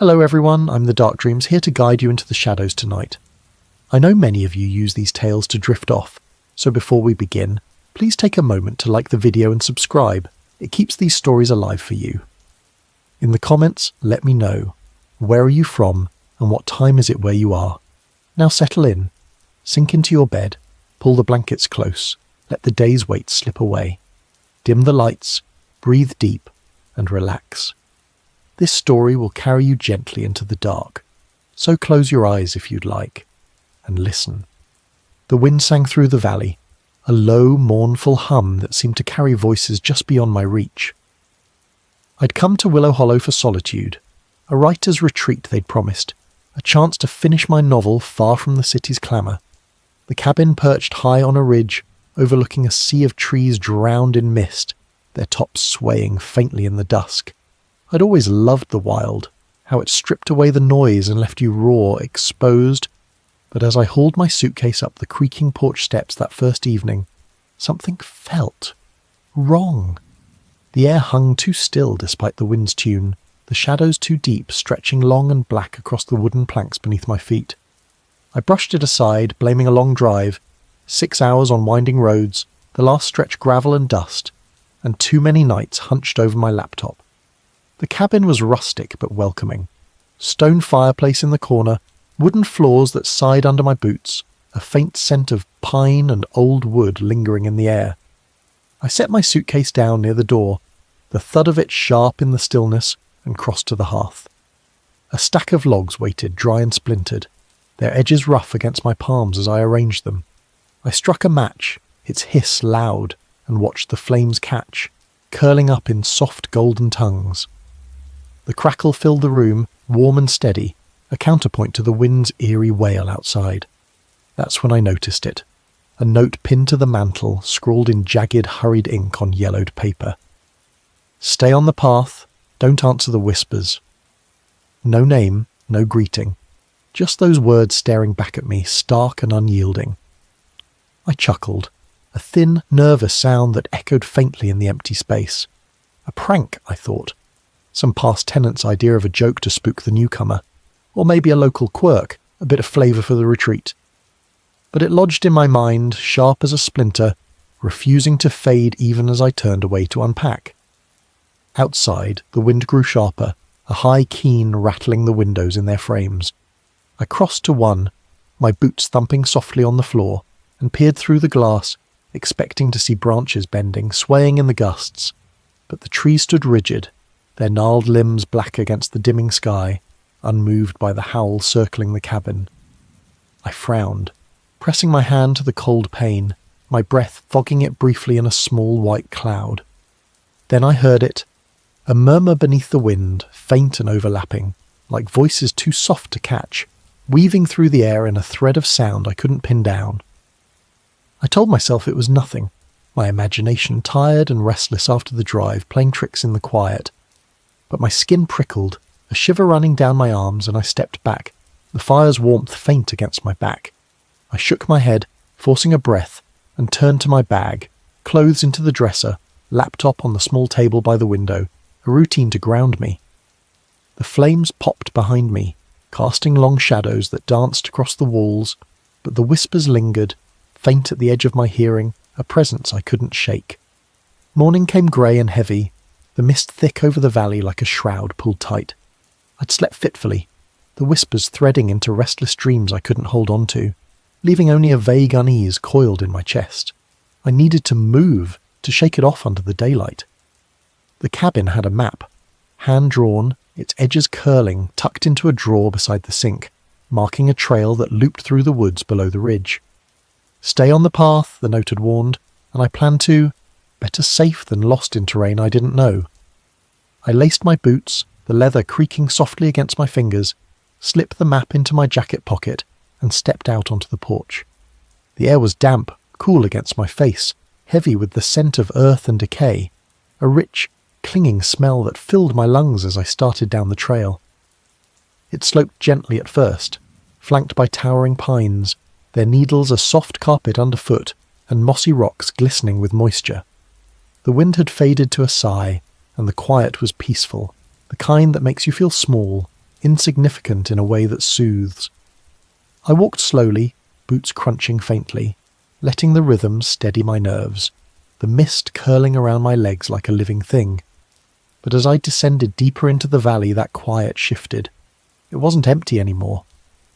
Hello everyone, I'm the Dark Dreams, here to guide you into the shadows tonight. I know many of you use these tales to drift off, so before we begin, please take a moment to like the video and subscribe. It keeps these stories alive for you. In the comments, let me know, where are you from and what time is it where you are? Now settle in, sink into your bed, pull the blankets close, let the day's weight slip away. Dim the lights, breathe deep, and relax. This story will carry you gently into the dark, so close your eyes if you'd like, and listen. The wind sang through the valley, a low, mournful hum that seemed to carry voices just beyond my reach. I'd come to Willow Hollow for solitude, a writer's retreat they'd promised, a chance to finish my novel far from the city's clamour. The cabin perched high on a ridge, overlooking a sea of trees drowned in mist, their tops swaying faintly in the dusk. I'd always loved the wild, how it stripped away the noise and left you raw, exposed. But as I hauled my suitcase up the creaking porch steps that first evening, something felt wrong. The air hung too still despite the wind's tune, the shadows too deep, stretching long and black across the wooden planks beneath my feet. I brushed it aside, blaming a long drive, 6 hours on winding roads, the last stretch gravel and dust, and too many nights hunched over my laptop. The cabin was rustic but welcoming. Stone fireplace in the corner, wooden floors that sighed under my boots, a faint scent of pine and old wood lingering in the air. I set my suitcase down near the door, the thud of it sharp in the stillness, and crossed to the hearth. A stack of logs waited, dry and splintered, their edges rough against my palms as I arranged them. I struck a match, its hiss loud, and watched the flames catch, curling up in soft golden tongues. The crackle filled the room, warm and steady, a counterpoint to the wind's eerie wail outside. That's when I noticed it. A note pinned to the mantel, scrawled in jagged, hurried ink on yellowed paper. Stay on the path, don't answer the whispers. No name, no greeting. Just those words staring back at me, stark and unyielding. I chuckled, a thin, nervous sound that echoed faintly in the empty space. A prank, I thought. Some past tenant's idea of a joke to spook the newcomer. Or maybe a local quirk, a bit of flavour for the retreat. But it lodged in my mind, sharp as a splinter, refusing to fade even as I turned away to unpack. Outside, the wind grew sharper, a high keen rattling the windows in their frames. I crossed to one, my boots thumping softly on the floor, and peered through the glass, expecting to see branches bending, swaying in the gusts. But the trees stood rigid, their gnarled limbs black against the dimming sky, unmoved by the howl circling the cabin. I frowned, pressing my hand to the cold pane, my breath fogging it briefly in a small white cloud. Then I heard it, a murmur beneath the wind, faint and overlapping, like voices too soft to catch, weaving through the air in a thread of sound I couldn't pin down. I told myself it was nothing, my imagination tired and restless after the drive, playing tricks in the quiet. But my skin prickled, a shiver running down my arms, and I stepped back, the fire's warmth faint against my back. I shook my head, forcing a breath, and turned to my bag, clothes into the dresser, laptop on the small table by the window, a routine to ground me. The flames popped behind me, casting long shadows that danced across the walls, but the whispers lingered, faint at the edge of my hearing, a presence I couldn't shake. Morning came grey and heavy, the mist thick over the valley like a shroud pulled tight. I'd slept fitfully, the whispers threading into restless dreams I couldn't hold on to, leaving only a vague unease coiled in my chest. I needed to move, to shake it off under the daylight. The cabin had a map, hand-drawn, its edges curling, tucked into a drawer beside the sink, marking a trail that looped through the woods below the ridge. Stay on the path, the note had warned, and I planned to, better safe than lost in terrain I didn't know. I laced my boots, the leather creaking softly against my fingers, slipped the map into my jacket pocket, and stepped out onto the porch. The air was damp, cool against my face, heavy with the scent of earth and decay, a rich, clinging smell that filled my lungs as I started down the trail. It sloped gently at first, flanked by towering pines, their needles a soft carpet underfoot, and mossy rocks glistening with moisture. The wind had faded to a sigh, and the quiet was peaceful, the kind that makes you feel small, insignificant in a way that soothes. I walked slowly, boots crunching faintly, letting the rhythm steady my nerves, the mist curling around my legs like a living thing. But as I descended deeper into the valley, that quiet shifted. It wasn't empty anymore.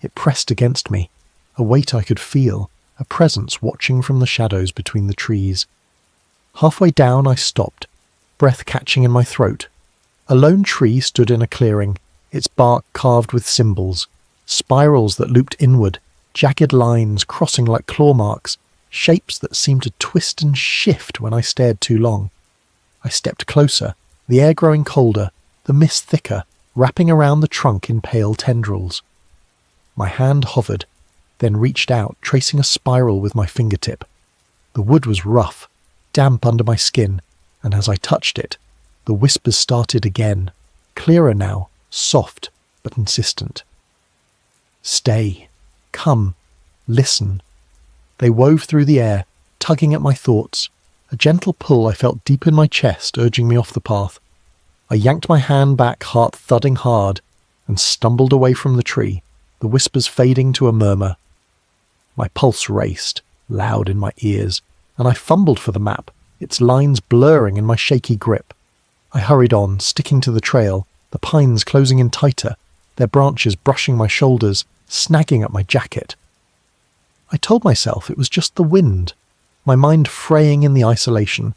It pressed against me, a weight I could feel, a presence watching from the shadows between the trees. Halfway down I stopped, breath catching in my throat. A lone tree stood in a clearing, its bark carved with symbols, spirals that looped inward, jagged lines crossing like claw marks, shapes that seemed to twist and shift when I stared too long. I stepped closer, the air growing colder, the mist thicker, wrapping around the trunk in pale tendrils. My hand hovered, then reached out, tracing a spiral with my fingertip. The wood was rough, damp under my skin, and as I touched it, the whispers started again, clearer now, soft but insistent. Stay, come, listen. They wove through the air, tugging at my thoughts. A gentle pull I felt deep in my chest, urging me off the path. I yanked my hand back, heart thudding hard, and stumbled away from the tree, the whispers fading to a murmur. My pulse raced, loud in my ears, and I fumbled for the map, its lines blurring in my shaky grip. I hurried on, sticking to the trail, the pines closing in tighter, their branches brushing my shoulders, snagging at my jacket. I told myself it was just the wind, my mind fraying in the isolation,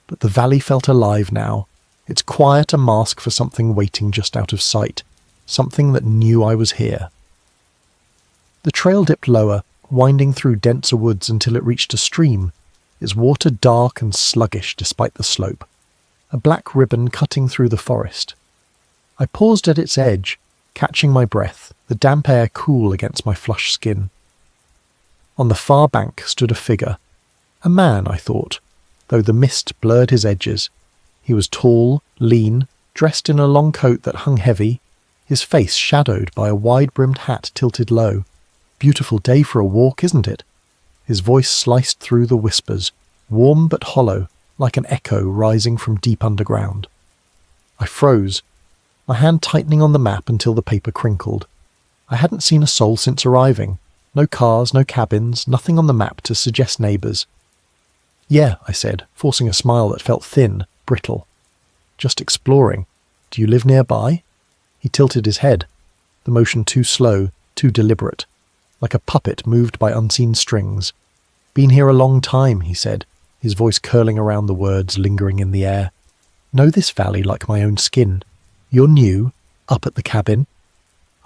but the valley felt alive now, its quiet a mask for something waiting just out of sight, something that knew I was here. The trail dipped lower, winding through denser woods until it reached a stream, its water dark and sluggish despite the slope, a black ribbon cutting through the forest. I paused at its edge, catching my breath, the damp air cool against my flushed skin. On the far bank stood a figure. A man, I thought, though the mist blurred his edges. He was tall, lean, dressed in a long coat that hung heavy, his face shadowed by a wide-brimmed hat tilted low. Beautiful day for a walk, isn't it? His voice sliced through the whispers, warm but hollow, like an echo rising from deep underground. I froze, my hand tightening on the map until the paper crinkled. I hadn't seen a soul since arriving. No cars, no cabins, nothing on the map to suggest neighbours. Yeah, I said, forcing a smile that felt thin, brittle. Just exploring. Do you live nearby? He tilted his head, the motion too slow, too deliberate, like a puppet moved by unseen strings. Been here a long time, he said, his voice curling around the words lingering in the air. Know this valley like my own skin. You're new, up at the cabin?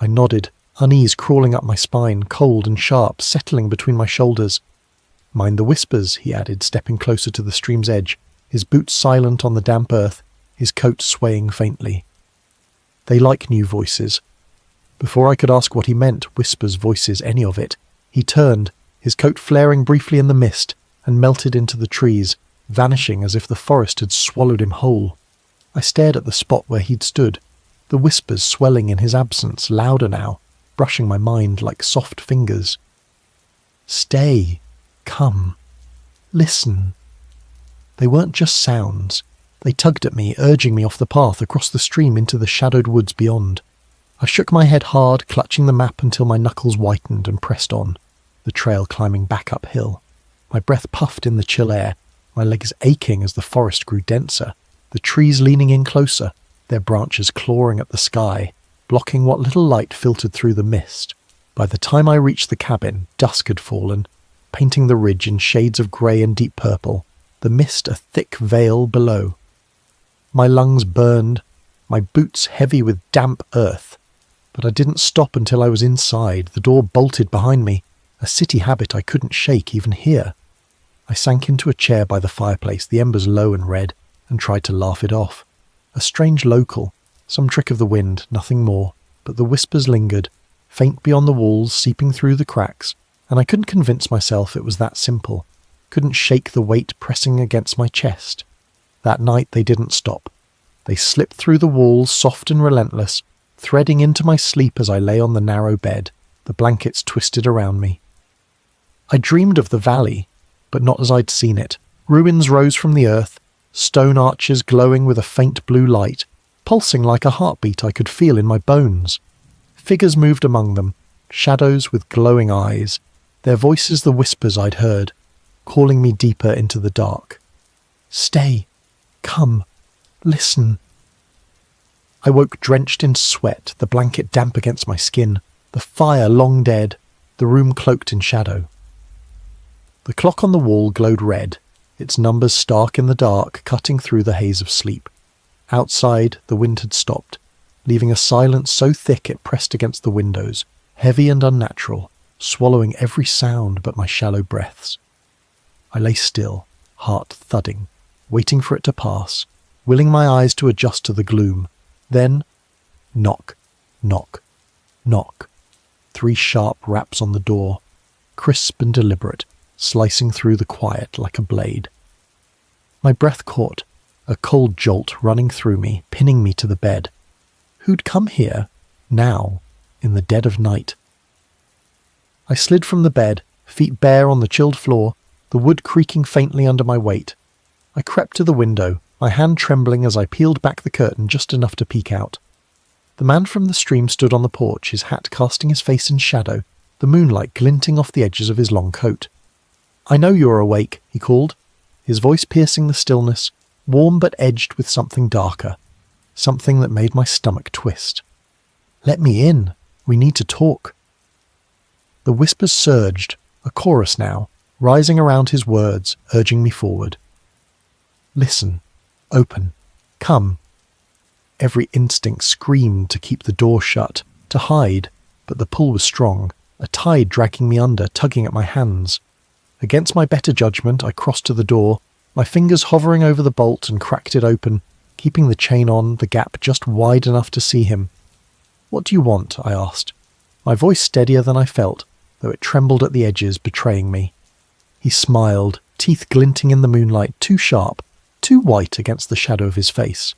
I nodded, unease crawling up my spine, cold and sharp, settling between my shoulders. Mind the whispers, he added, stepping closer to the stream's edge, his boots silent on the damp earth, his coat swaying faintly. They like new voices. Before I could ask what he meant, whispers, voices, any of it, he turned, his coat flaring briefly in the mist, and melted into the trees, vanishing as if the forest had swallowed him whole. I stared at the spot where he'd stood, the whispers swelling in his absence, louder now, brushing my mind like soft fingers. Stay, come, listen. They weren't just sounds. They tugged at me, urging me off the path across the stream into the shadowed woods beyond. I shook my head hard, clutching the map until my knuckles whitened and pressed on, the trail climbing back uphill. My breath puffed in the chill air, my legs aching as the forest grew denser, the trees leaning in closer, their branches clawing at the sky, blocking what little light filtered through the mist. By the time I reached the cabin, dusk had fallen, painting the ridge in shades of grey and deep purple, the mist a thick veil below. My lungs burned, my boots heavy with damp earth. But I didn't stop until I was inside, the door bolted behind me, a city habit I couldn't shake even here. I sank into a chair by the fireplace, the embers low and red, and tried to laugh it off. A strange local, some trick of the wind, nothing more, but the whispers lingered, faint beyond the walls, seeping through the cracks, and I couldn't convince myself it was that simple, couldn't shake the weight pressing against my chest. That night they didn't stop. They slipped through the walls, soft and relentless, threading into my sleep as I lay on the narrow bed, the blankets twisted around me. I dreamed of the valley, but not as I'd seen it. Ruins rose from the earth, stone arches glowing with a faint blue light, pulsing like a heartbeat I could feel in my bones. Figures moved among them, shadows with glowing eyes, their voices the whispers I'd heard, calling me deeper into the dark. Stay. Come. Listen. I woke drenched in sweat, the blanket damp against my skin, the fire long dead, the room cloaked in shadow. The clock on the wall glowed red, its numbers stark in the dark, cutting through the haze of sleep. Outside, the wind had stopped, leaving a silence so thick it pressed against the windows, heavy and unnatural, swallowing every sound but my shallow breaths. I lay still, heart thudding, waiting for it to pass, willing my eyes to adjust to the gloom. Then, knock, knock, knock. 3 sharp raps on the door, crisp and deliberate, slicing through the quiet like a blade. My breath caught, a cold jolt running through me, pinning me to the bed. Who'd come here, now, in the dead of night? I slid from the bed, feet bare on the chilled floor, the wood creaking faintly under my weight. I crept to the window, my hand trembling as I peeled back the curtain just enough to peek out. The man from the stream stood on the porch, his hat casting his face in shadow, the moonlight glinting off the edges of his long coat. "I know you're awake," he called, his voice piercing the stillness, warm but edged with something darker, something that made my stomach twist. "Let me in. We need to talk." The whispers surged, a chorus now, rising around his words, urging me forward. Listen. Open. Come. Every instinct screamed to keep the door shut, to hide, but the pull was strong, a tide dragging me under, tugging at my hands. Against my better judgment, I crossed to the door, my fingers hovering over the bolt, and cracked it open, keeping the chain on, the gap just wide enough to see him. "What do you want?" I asked, my voice steadier than I felt, though it trembled at the edges, betraying me. He smiled, teeth glinting in the moonlight, too sharp, too white against the shadow of his face.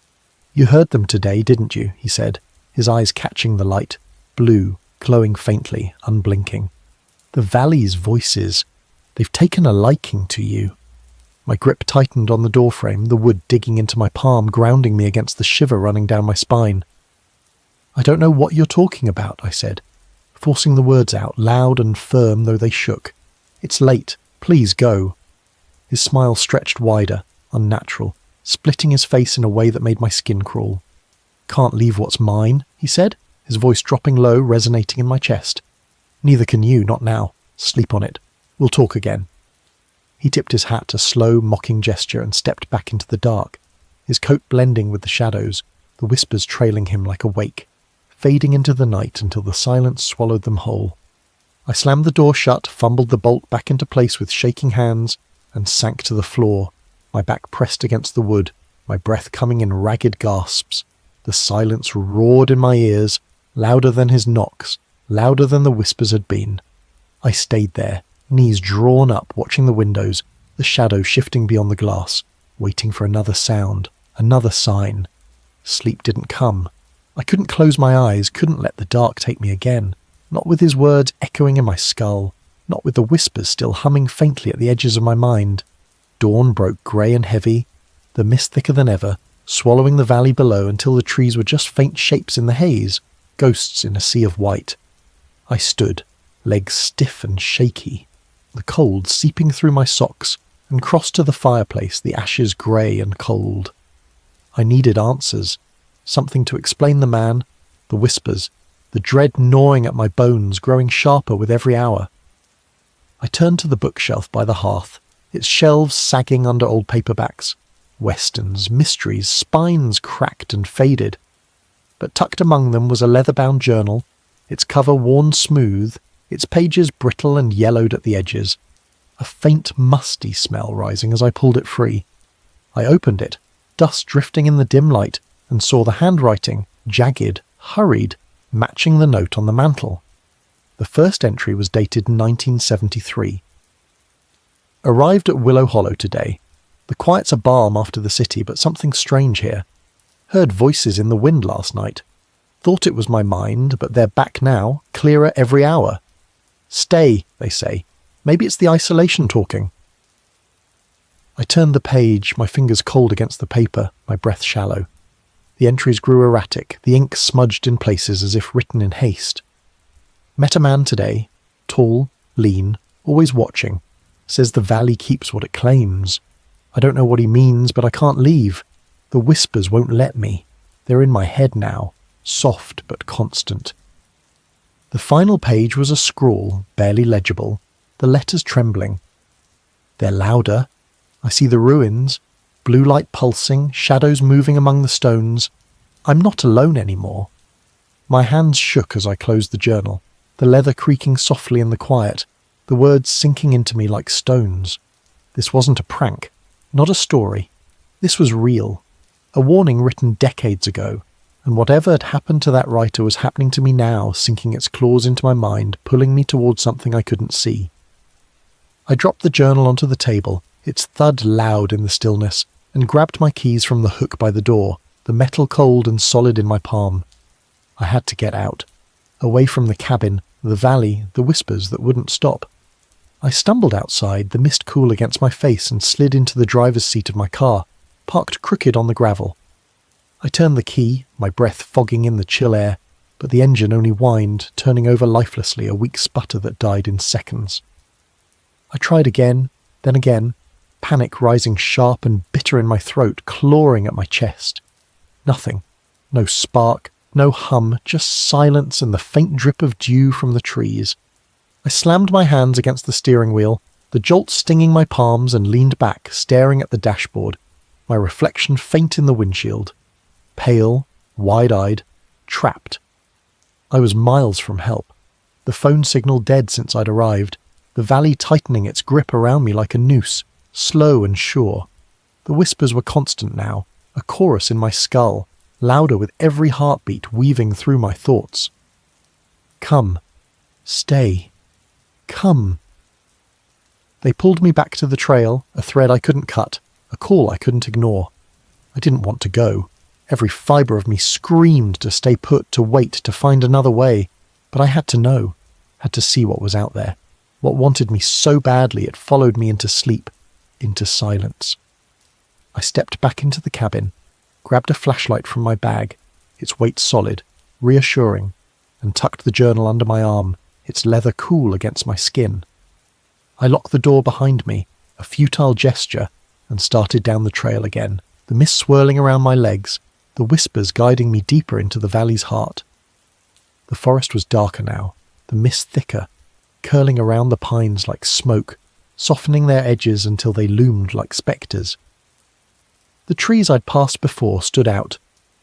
"You heard them today, didn't you?" he said, his eyes catching the light, blue, glowing faintly, unblinking. "The valley's voices. They've taken a liking to you." My grip tightened on the doorframe, the wood digging into my palm, grounding me against the shiver running down my spine. "I don't know what you're talking about," I said, forcing the words out, loud and firm though they shook. "It's late. Please go." His smile stretched wider, unnatural, splitting his face in a way that made my skin crawl. "Can't leave what's mine," he said, his voice dropping low, resonating in my chest. "Neither can you, not now. Sleep on it. We'll talk again." He tipped his hat, a slow, mocking gesture, and stepped back into the dark, his coat blending with the shadows, the whispers trailing him like a wake, fading into the night until the silence swallowed them whole. I slammed the door shut, fumbled the bolt back into place with shaking hands, and sank to the floor, my back pressed against the wood, my breath coming in ragged gasps. The silence roared in my ears, louder than his knocks, louder than the whispers had been. I stayed there, knees drawn up, watching the windows, the shadow shifting beyond the glass, waiting for another sound, another sign. Sleep didn't come. I couldn't close my eyes, couldn't let the dark take me again, not with his words echoing in my skull, not with the whispers still humming faintly at the edges of my mind. Dawn broke grey and heavy, the mist thicker than ever, swallowing the valley below until the trees were just faint shapes in the haze, ghosts in a sea of white. I stood, legs stiff and shaky, the cold seeping through my socks, and crossed to the fireplace, the ashes grey and cold. I needed answers, something to explain the man, the whispers, the dread gnawing at my bones, growing sharper with every hour. I turned to the bookshelf by the hearth, its shelves sagging under old paperbacks, westerns, mysteries, spines cracked and faded. But tucked among them was a leather-bound journal, its cover worn smooth, its pages brittle and yellowed at the edges, a faint musty smell rising as I pulled it free. I opened it, dust drifting in the dim light, and saw the handwriting, jagged, hurried, matching the note on the mantel. The first entry was dated 1973. Arrived at Willow Hollow today. The quiet's a balm after the city, but something strange here. Heard voices in the wind last night. Thought it was my mind, but they're back now, clearer every hour. Stay, they say. Maybe it's the isolation talking. I turned the page, my fingers cold against the paper, my breath shallow. The The entries grew erratic, the ink smudged in places as if written in haste. Met a man today, tall, lean, always watching. Says the valley keeps what it claims. I don't know what he means, but I can't leave. The whispers won't let me. They're in my head now, soft but constant. The final page was a scrawl, barely legible, the letters trembling. They're louder. I see the ruins, blue light pulsing, shadows moving among the stones. I'm not alone anymore. My hands shook as I closed the journal, the leather creaking softly in the quiet, the words sinking into me like stones. This wasn't a prank, not a story. This was real, a warning written decades ago, and whatever had happened to that writer was happening to me now, sinking its claws into my mind, pulling me towards something I couldn't see. I dropped the journal onto the table, its thud loud in the stillness, and grabbed my keys from the hook by the door, the metal cold and solid in my palm. I had to get out, away from the cabin, the valley, the whispers that wouldn't stop. I stumbled outside, the mist cool against my face, and slid into the driver's seat of my car, parked crooked on the gravel. I turned the key, my breath fogging in the chill air, but the engine only whined, turning over lifelessly, a weak sputter that died in seconds. I tried again, then again, panic rising sharp and bitter in my throat, clawing at my chest. Nothing. No spark, no hum, just silence and the faint drip of dew from the trees. I slammed my hands against the steering wheel, the jolt stinging my palms, and leaned back, staring at the dashboard, my reflection faint in the windshield. Pale, wide-eyed, trapped. I was miles from help. The phone signal dead since I'd arrived, the valley tightening its grip around me like a noose, slow and sure. The whispers were constant now, a chorus in my skull, louder with every heartbeat weaving through my thoughts. Come. Stay. Come. They pulled me back to the trail, a thread I couldn't cut, a call I couldn't ignore. I didn't want to go. Every fibre of me screamed to stay put, to wait, to find another way. But I had to know, had to see what was out there. What wanted me so badly it followed me into sleep, into silence. I stepped back into the cabin, grabbed a flashlight from my bag, its weight solid, reassuring, and tucked the journal under my arm, its leather cool against my skin. I locked the door behind me, a futile gesture, and started down the trail again, the mist swirling around my legs, the whispers guiding me deeper into the valley's heart. The forest was darker now, the mist thicker, curling around the pines like smoke, softening their edges until they loomed like spectres. The trees I'd passed before stood out,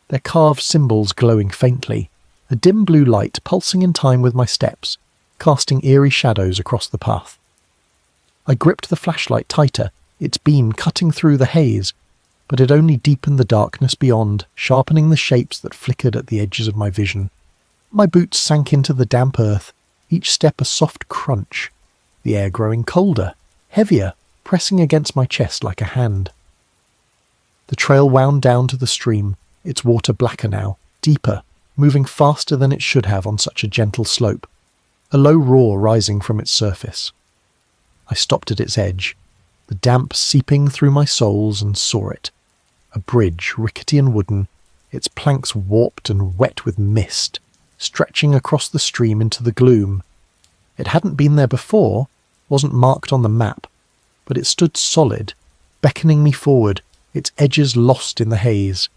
their carved symbols glowing faintly, a dim blue light pulsing in time with my steps, casting eerie shadows across the path. I gripped the flashlight tighter, its beam cutting through the haze, but it only deepened the darkness beyond, sharpening the shapes that flickered at the edges of my vision. My boots sank into the damp earth, each step a soft crunch, the air growing colder, heavier, pressing against my chest like a hand. The trail wound down to the stream, its water blacker now, deeper, moving faster than it should have on such a gentle slope, a low roar rising from its surface. I stopped at its edge, the damp seeping through my soles, and saw it. A bridge, rickety and wooden, its planks warped and wet with mist, stretching across the stream into the gloom. It hadn't been there before, wasn't marked on the map, but it stood solid, beckoning me forward, its edges lost in the haze.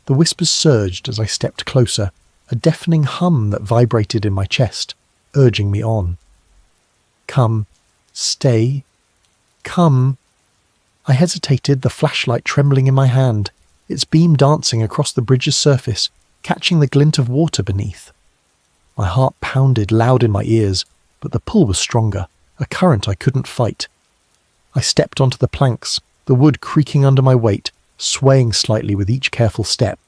The whispers surged as I stepped closer, a deafening hum that vibrated in my chest, urging me on. Come, stay, come. I hesitated, the flashlight trembling in my hand, its beam dancing across the bridge's surface, catching the glint of water beneath. My heart pounded loud in my ears, but the pull was stronger, a current I couldn't fight. I stepped onto the planks, the wood creaking under my weight, swaying slightly with each careful step.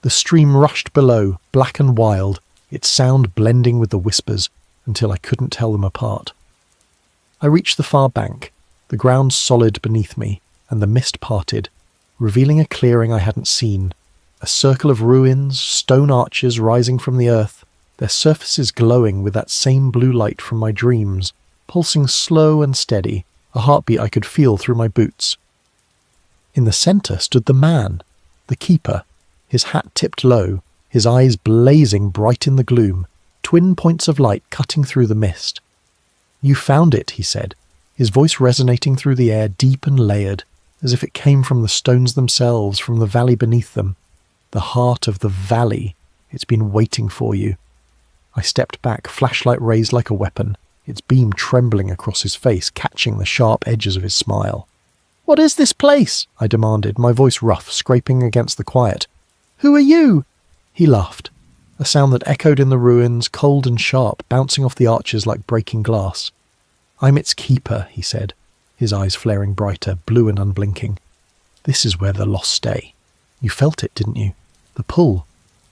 The stream rushed below, black and wild, its sound blending with the whispers until I couldn't tell them apart. I reached the far bank, the ground solid beneath me, and the mist parted, revealing a clearing I hadn't seen, a circle of ruins, stone arches rising from the earth, their surfaces glowing with that same blue light from my dreams, pulsing slow and steady, a heartbeat I could feel through my boots. In the centre stood the man, the keeper, his hat tipped low, his eyes blazing bright in the gloom, twin points of light cutting through the mist. "You found it," he said, his voice resonating through the air deep and layered, as if it came from the stones themselves, from the valley beneath them. "The heart of the valley. It's been waiting for you." I stepped back, flashlight raised like a weapon, its beam trembling across his face, catching the sharp edges of his smile. "What is this place?" I demanded, my voice rough, scraping against the quiet. "Who are you?" He laughed, a sound that echoed in the ruins, cold and sharp, bouncing off the arches like breaking glass. "I'm its keeper," he said, his eyes flaring brighter, blue and unblinking. "This is where the lost stay. You felt it, didn't you? The pull.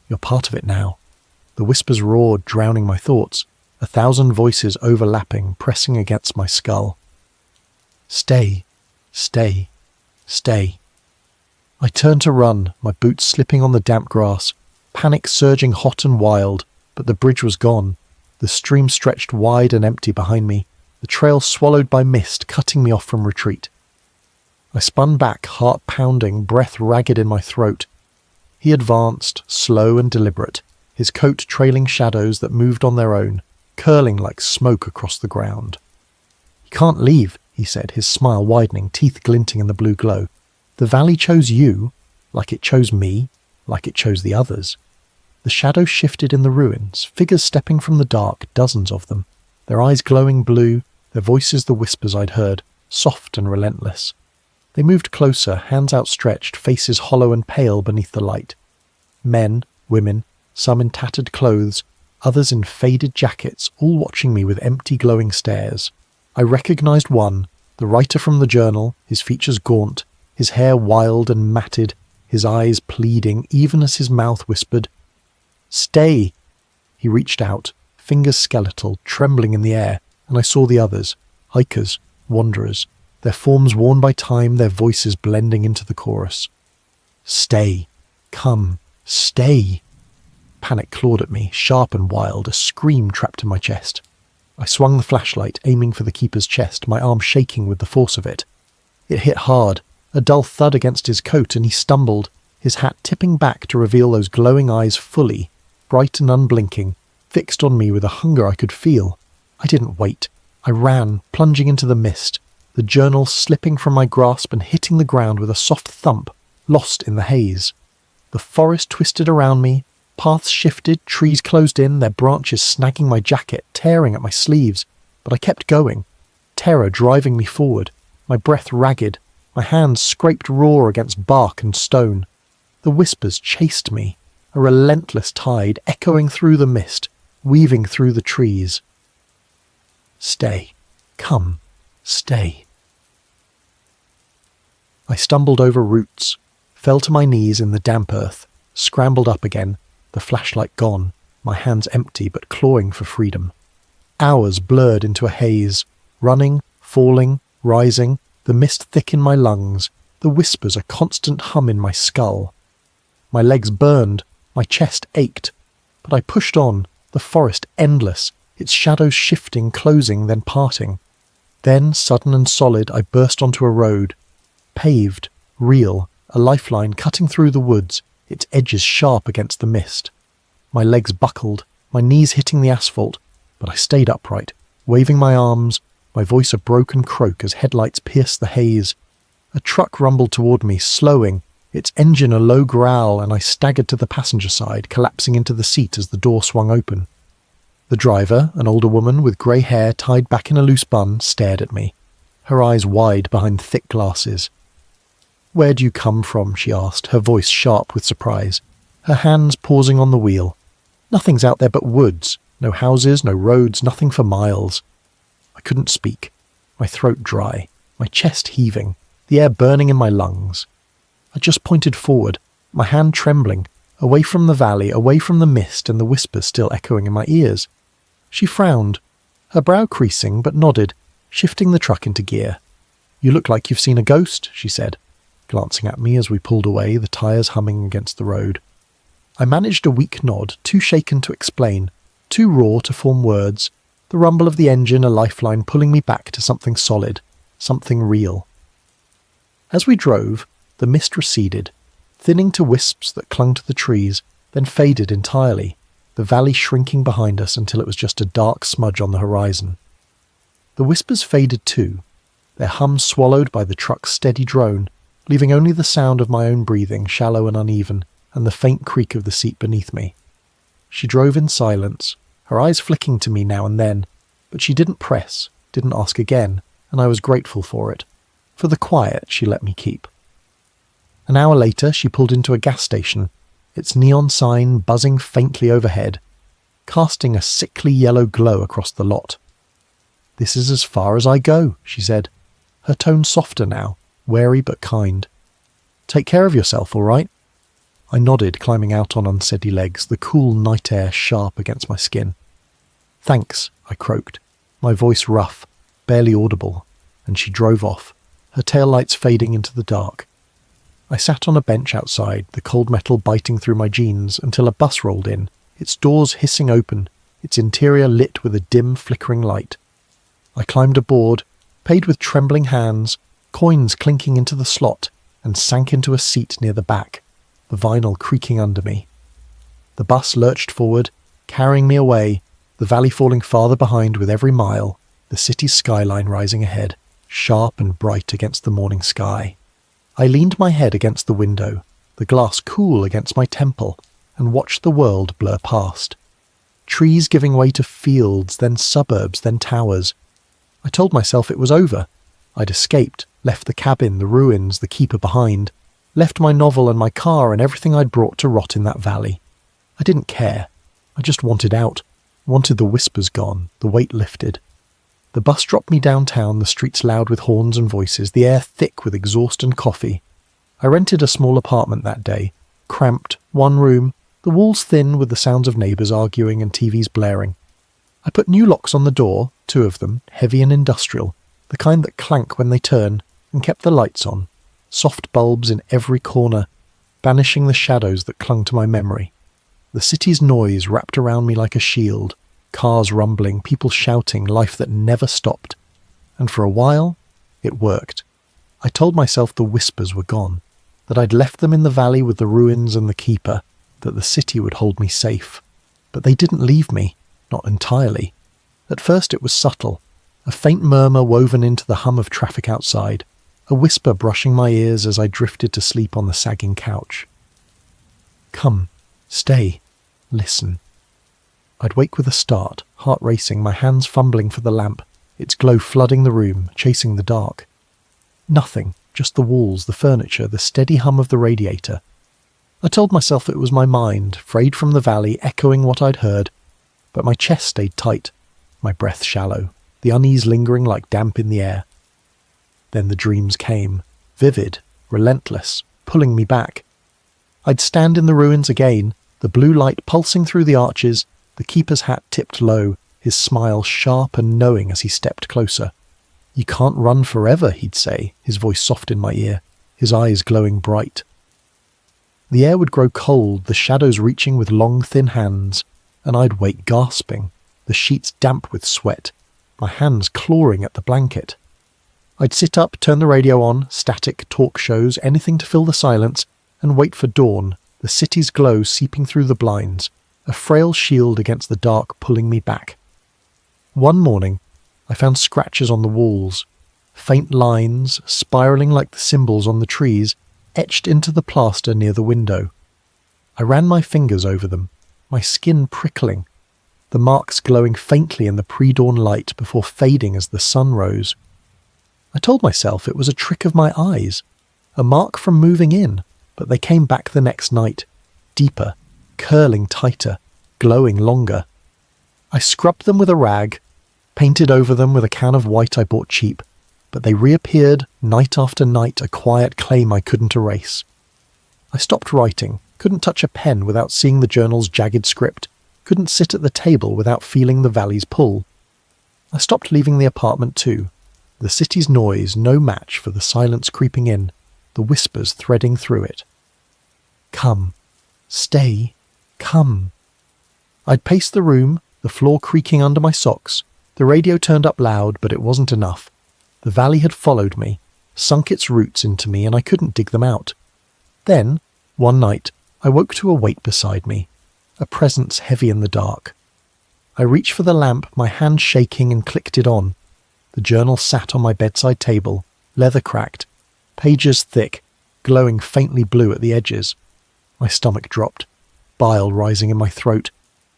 You're part of it now." The whispers roared, drowning my thoughts, 1,000 voices overlapping, pressing against my skull. "Stay, stay, stay." I turned to run, my boots slipping on the damp grass, panic surging hot and wild, but the bridge was gone. The stream stretched wide and empty behind me, the trail swallowed by mist, cutting me off from retreat. I spun back, heart pounding, breath ragged in my throat. He advanced, slow and deliberate, his coat trailing shadows that moved on their own, curling like smoke across the ground. "You can't leave," he said, his smile widening, teeth glinting in the blue glow. "The valley chose you, like it chose me, like it chose the others." The shadows shifted in the ruins, figures stepping from the dark, dozens of them, their eyes glowing blue, their voices the whispers I'd heard, soft and relentless. They moved closer, hands outstretched, faces hollow and pale beneath the light. Men, women, some in tattered clothes, others in faded jackets, all watching me with empty glowing stares. I recognized one, the writer from the journal, his features gaunt, his hair wild and matted, his eyes pleading, even as his mouth whispered, "Stay!" He reached out, fingers skeletal, trembling in the air, and I saw the others, hikers, wanderers, their forms worn by time, their voices blending into the chorus. "Stay! Come! Stay!" Panic clawed at me, sharp and wild, a scream trapped in my chest. I swung the flashlight, aiming for the keeper's chest, my arm shaking with the force of it. It hit hard, a dull thud against his coat, and he stumbled, his hat tipping back to reveal those glowing eyes fully, bright and unblinking, fixed on me with a hunger I could feel. I didn't wait. I ran, plunging into the mist, the journal slipping from my grasp and hitting the ground with a soft thump, lost in the haze. The forest twisted around me, paths shifted, trees closed in, their branches snagging my jacket, tearing at my sleeves, but I kept going, terror driving me forward, my breath ragged, my hands scraped raw against bark and stone. The whispers chased me, a relentless tide echoing through the mist, weaving through the trees. "Stay. Come. Stay." I stumbled over roots, fell to my knees in the damp earth, scrambled up again, the flashlight gone, my hands empty but clawing for freedom. Hours blurred into a haze, running, falling, rising, the mist thick in my lungs, the whispers a constant hum in my skull. My legs burned, my chest ached, but I pushed on, the forest endless, its shadows shifting, closing, then parting. Then, sudden and solid, I burst onto a road, paved, real, a lifeline cutting through the woods, its edges sharp against the mist. My legs buckled, my knees hitting the asphalt, but I stayed upright, waving my arms, my voice a broken croak as headlights pierced the haze. A truck rumbled toward me, slowing, its engine a low growl, and I staggered to the passenger side, collapsing into the seat as the door swung open. The driver, an older woman with grey hair tied back in a loose bun, stared at me, her eyes wide behind thick glasses. "Where do you come from?" she asked, her voice sharp with surprise, her hands pausing on the wheel. "Nothing's out there but woods, no houses, no roads, nothing for miles." I couldn't speak, my throat dry, my chest heaving, the air burning in my lungs. I just pointed forward, my hand trembling, away from the valley, away from the mist and the whispers still echoing in my ears. She frowned, her brow creasing, but nodded, shifting the truck into gear. "You look like you've seen a ghost," she said, glancing at me as we pulled away, the tyres humming against the road. I managed a weak nod, too shaken to explain, too raw to form words, the rumble of the engine a lifeline pulling me back to something solid, something real. As we drove, the mist receded, thinning to wisps that clung to the trees, then faded entirely, the valley shrinking behind us until it was just a dark smudge on the horizon. The whispers faded too, their hum swallowed by the truck's steady drone, leaving only the sound of my own breathing, shallow and uneven, and the faint creak of the seat beneath me. She drove in silence, her eyes flicking to me now and then, but she didn't press, didn't ask again, and I was grateful for it, for the quiet she let me keep. An hour later, she pulled into a gas station, its neon sign buzzing faintly overhead, casting a sickly yellow glow across the lot. "This is as far as I go," she said, her tone softer now, wary but kind. "Take care of yourself, all right?" I nodded, climbing out on unsteady legs, the cool night air sharp against my skin. "Thanks," I croaked, my voice rough, barely audible, and she drove off, her taillights fading into the dark. I sat on a bench outside, the cold metal biting through my jeans, until a bus rolled in, its doors hissing open, its interior lit with a dim, flickering light. I climbed aboard, paid with trembling hands, coins clinking into the slot, and sank into a seat near the back, the vinyl creaking under me. The bus lurched forward, carrying me away, the valley falling farther behind with every mile, the city's skyline rising ahead, sharp and bright against the morning sky. I leaned my head against the window, the glass cool against my temple, and watched the world blur past. Trees giving way to fields, then suburbs, then towers. I told myself it was over. I'd escaped, left the cabin, the ruins, the keeper behind, left my novel and my car and everything I'd brought to rot in that valley. I didn't care. I just wanted out, wanted the whispers gone, the weight lifted. The bus dropped me downtown, the streets loud with horns and voices, the air thick with exhaust and coffee. I rented a small apartment that day, cramped, one room, the walls thin with the sounds of neighbours arguing and TVs blaring. I put new locks on the door, 2 of them, heavy and industrial, the kind that clank when they turn, and kept the lights on, soft bulbs in every corner, banishing the shadows that clung to my memory. The city's noise wrapped around me like a shield, cars rumbling, people shouting, life that never stopped. And for a while, it worked. I told myself the whispers were gone, that I'd left them in the valley with the ruins and the keeper, that the city would hold me safe. But they didn't leave me, not entirely. At first it was subtle, a faint murmur woven into the hum of traffic outside, a whisper brushing my ears as I drifted to sleep on the sagging couch. "Come, stay, listen." I'd wake with a start, heart racing, my hands fumbling for the lamp, its glow flooding the room, chasing the dark. Nothing, just the walls, the furniture, the steady hum of the radiator. I told myself it was my mind, frayed from the valley, echoing what I'd heard, but my chest stayed tight, my breath shallow, the unease lingering like damp in the air. Then the dreams came, vivid, relentless, pulling me back. I'd stand in the ruins again, the blue light pulsing through the arches, the keeper's hat tipped low, his smile sharp and knowing as he stepped closer. "You can't run forever," he'd say, his voice soft in my ear, his eyes glowing bright. The air would grow cold, the shadows reaching with long, thin hands, and I'd wake gasping, the sheets damp with sweat, my hands clawing at the blanket. I'd sit up, turn the radio on, static, talk shows, anything to fill the silence, and wait for dawn, the city's glow seeping through the blinds, a frail shield against the dark pulling me back. One morning, I found scratches on the walls, faint lines, spiralling like the symbols on the trees, etched into the plaster near the window. I ran my fingers over them, my skin prickling, the marks glowing faintly in the pre-dawn light before fading as the sun rose. I told myself it was a trick of my eyes, a mark from moving in, but they came back the next night, deeper, curling tighter, glowing longer. I scrubbed them with a rag, painted over them with a can of white I bought cheap, but they reappeared night after night, a quiet claim I couldn't erase. I stopped writing, couldn't touch a pen without seeing the journal's jagged script, couldn't sit at the table without feeling the valley's pull. I stopped leaving the apartment too, the city's noise no match for the silence creeping in, the whispers threading through it. "Come, stay, come." I'd paced the room, the floor creaking under my socks, the radio turned up loud, but it wasn't enough. The valley had followed me, sunk its roots into me, and I couldn't dig them out. Then, One night, I woke to a weight beside me, a presence heavy in the dark. I reached for the lamp, my hand shaking, and clicked it on. The journal sat on my bedside table, leather cracked, pages thick, glowing faintly blue at the edges. My stomach dropped, bile rising in my throat.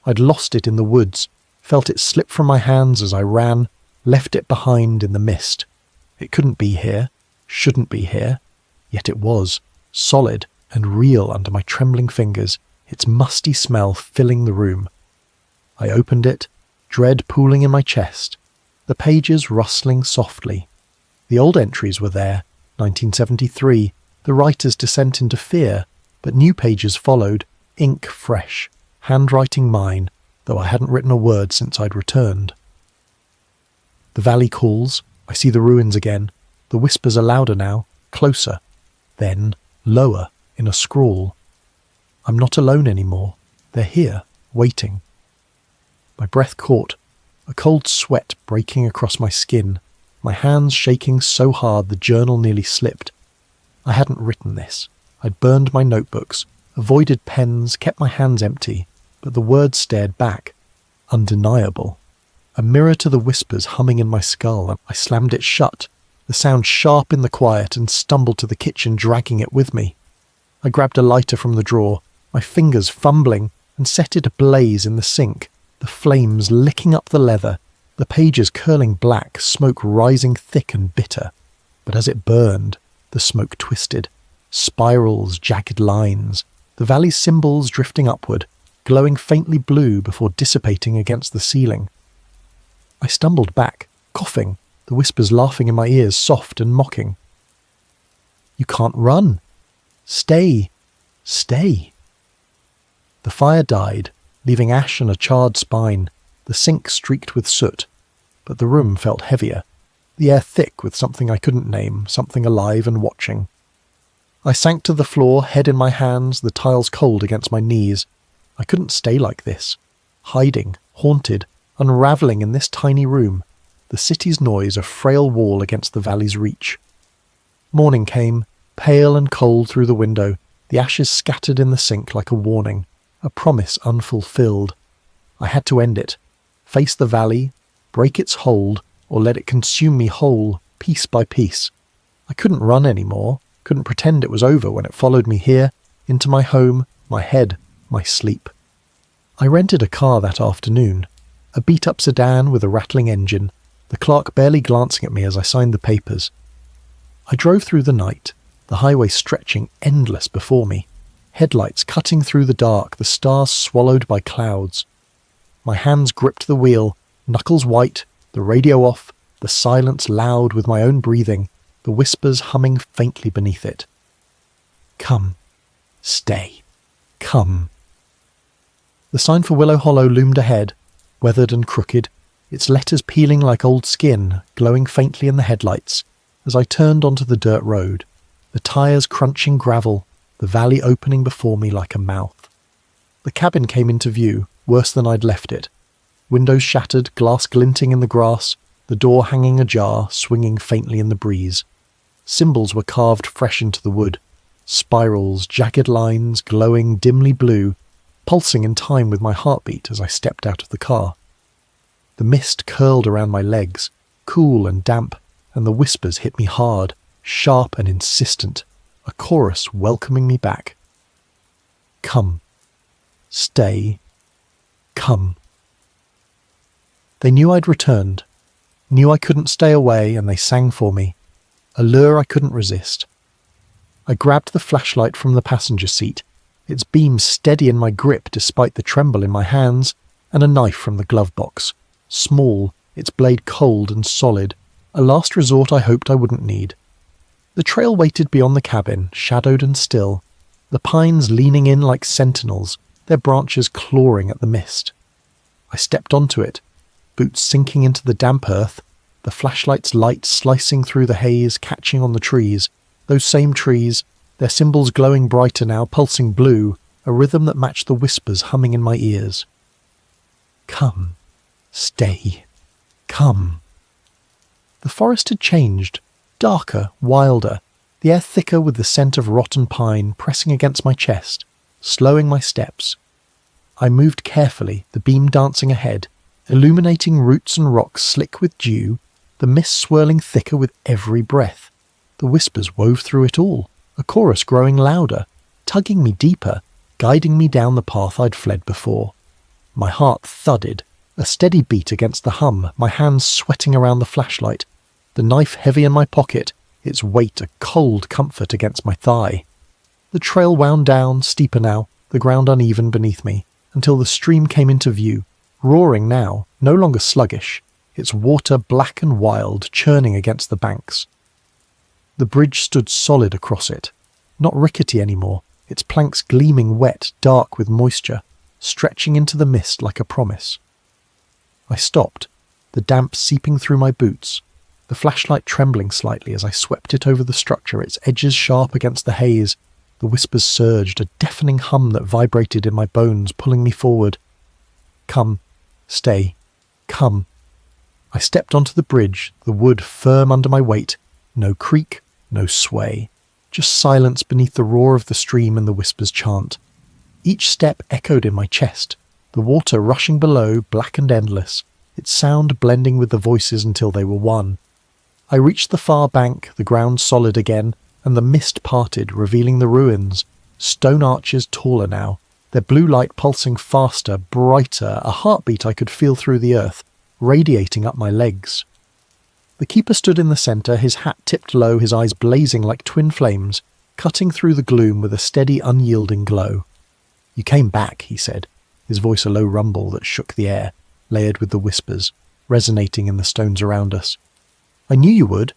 I'd lost it in the woods, felt it slip from my hands as I ran, left it behind in the mist. It couldn't be here, shouldn't be here, yet it was, solid and real under my trembling fingers, its musty smell filling the room. I opened it, dread pooling in my chest, the pages rustling softly. The old entries were there, 1973, the writer's descent into fear, but new pages followed, ink fresh, handwriting mine, though I hadn't written a word since I'd returned. The valley calls, I see the ruins again, the whispers are louder now, closer, then lower, in a scrawl. I'm not alone anymore, they're here, waiting. My breath caught, a cold sweat breaking across my skin, my hands shaking so hard the journal nearly slipped. I hadn't written this. I'd burned my notebooks, avoided pens, kept my hands empty, but the words stared back. Undeniable. A mirror to the whispers humming in my skull, and I slammed it shut, the sound sharp in the quiet, and stumbled to the kitchen, dragging it with me. I grabbed a lighter from the drawer, my fingers fumbling, and set it ablaze in the sink, the flames licking up the leather, the pages curling black, smoke rising thick and bitter. But as it burned, the smoke twisted, spirals, jagged lines, the valley's symbols drifting upward, glowing faintly blue before dissipating against the ceiling. I stumbled back, coughing, the whispers laughing in my ears, soft and mocking. "You can't run. Stay. Stay." The fire died, leaving ash and a charred spine, the sink streaked with soot, but the room felt heavier, the air thick with something I couldn't name, something alive and watching. I sank to the floor, head in my hands, the tiles cold against my knees. I couldn't stay like this, hiding, haunted, unravelling in this tiny room, the city's noise a frail wall against the valley's reach. Morning came, pale and cold through the window, the ashes scattered in the sink like a warning, a promise unfulfilled. I had to end it, face the valley, break its hold, or let it consume me whole, piece by piece. I couldn't run anymore, couldn't pretend it was over when it followed me here, into my home, my head, my sleep. I rented a car that afternoon, a beat-up sedan with a rattling engine, the clerk barely glancing at me as I signed the papers. I drove through the night, the highway stretching endless before me, headlights cutting through the dark, the stars swallowed by clouds. My hands gripped the wheel, knuckles white, the radio off, the silence loud with my own breathing, the whispers humming faintly beneath it. Come. Stay. Come. The sign for Willow Hollow loomed ahead, weathered and crooked, its letters peeling like old skin, glowing faintly in the headlights, as I turned onto the dirt road, the tyres crunching gravel, the valley opening before me like a mouth. The cabin came into view, worse than I'd left it. Windows shattered, glass glinting in the grass, the door hanging ajar, swinging faintly in the breeze. Symbols were carved fresh into the wood, spirals, jagged lines, glowing dimly blue, pulsing in time with my heartbeat as I stepped out of the car. The mist curled around my legs, cool and damp, and the whispers hit me hard, sharp and insistent, a chorus welcoming me back. Come. Stay. Come. They knew I'd returned, knew I couldn't stay away, and they sang for me, a lure I couldn't resist. I grabbed the flashlight from the passenger seat, its beam steady in my grip despite the tremble in my hands, and a knife from the glove box, small, its blade cold and solid, a last resort I hoped I wouldn't need. The trail waited beyond the cabin, shadowed and still, the pines leaning in like sentinels, their branches clawing at the mist. I stepped onto it, boots sinking into the damp earth, the flashlight's light slicing through the haze, catching on the trees, those same trees, their symbols glowing brighter now, pulsing blue, a rhythm that matched the whispers humming in my ears. Come. Stay. Come. The forest had changed, darker, wilder, the air thicker with the scent of rotten pine pressing against my chest, slowing my steps. I moved carefully, the beam dancing ahead, illuminating roots and rocks slick with dew, the mist swirling thicker with every breath. The whispers wove through it all, a chorus growing louder, tugging me deeper, guiding me down the path I'd fled before. My heart thudded, a steady beat against the hum, my hands sweating around the flashlight, the knife heavy in my pocket, its weight a cold comfort against my thigh. The trail wound down, steeper now, the ground uneven beneath me, until the stream came into view, roaring now, no longer sluggish, its water black and wild, churning against the banks. The bridge stood solid across it, not rickety anymore, its planks gleaming wet, dark with moisture, stretching into the mist like a promise. I stopped, the damp seeping through my boots, the flashlight trembling slightly as I swept it over the structure, its edges sharp against the haze. The whispers surged, a deafening hum that vibrated in my bones, pulling me forward. Come, stay, come. I stepped onto the bridge, the wood firm under my weight, no creak, no sway, just silence beneath the roar of the stream and the whisper's chant. Each step echoed in my chest, the water rushing below, black and endless, its sound blending with the voices until they were one. I reached the far bank, the ground solid again, and the mist parted, revealing the ruins, stone arches taller now, their blue light pulsing faster, brighter, a heartbeat I could feel through the earth, radiating up my legs. The keeper stood in the centre, his hat tipped low, his eyes blazing like twin flames, cutting through the gloom with a steady, unyielding glow. "You came back," he said, his voice a low rumble that shook the air, layered with the whispers, resonating in the stones around us. "I knew you would."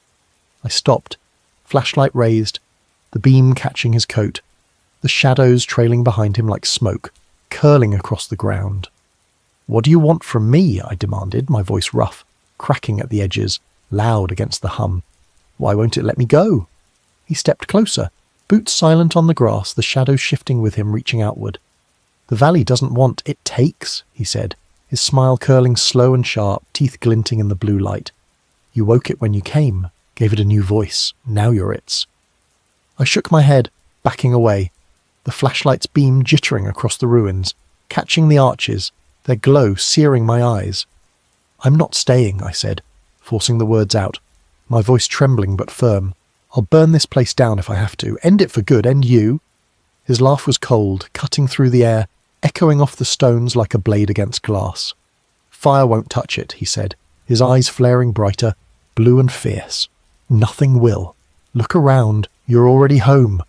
I stopped, flashlight raised, the beam catching his coat, the shadows trailing behind him like smoke, curling across the ground. "What do you want from me?" I demanded, my voice rough, cracking at the edges, loud against the hum. "Why won't it let me go?" He stepped closer, boots silent on the grass, the shadows shifting with him, reaching outward. "The valley doesn't want, it takes," he said, his smile curling slow and sharp, teeth glinting in the blue light. "You woke it when you came, gave it a new voice. Now you're its." I shook my head, backing away, the flashlight's beam jittering across the ruins, catching the arches, their glow searing my eyes. "I'm not staying," I said, forcing the words out, my voice trembling but firm. "I'll burn this place down if I have to. End it for good, end you." His laugh was cold, cutting through the air, echoing off the stones like a blade against glass. "Fire won't touch it," he said, his eyes flaring brighter, blue and fierce. "Nothing will. Look around, you're already home."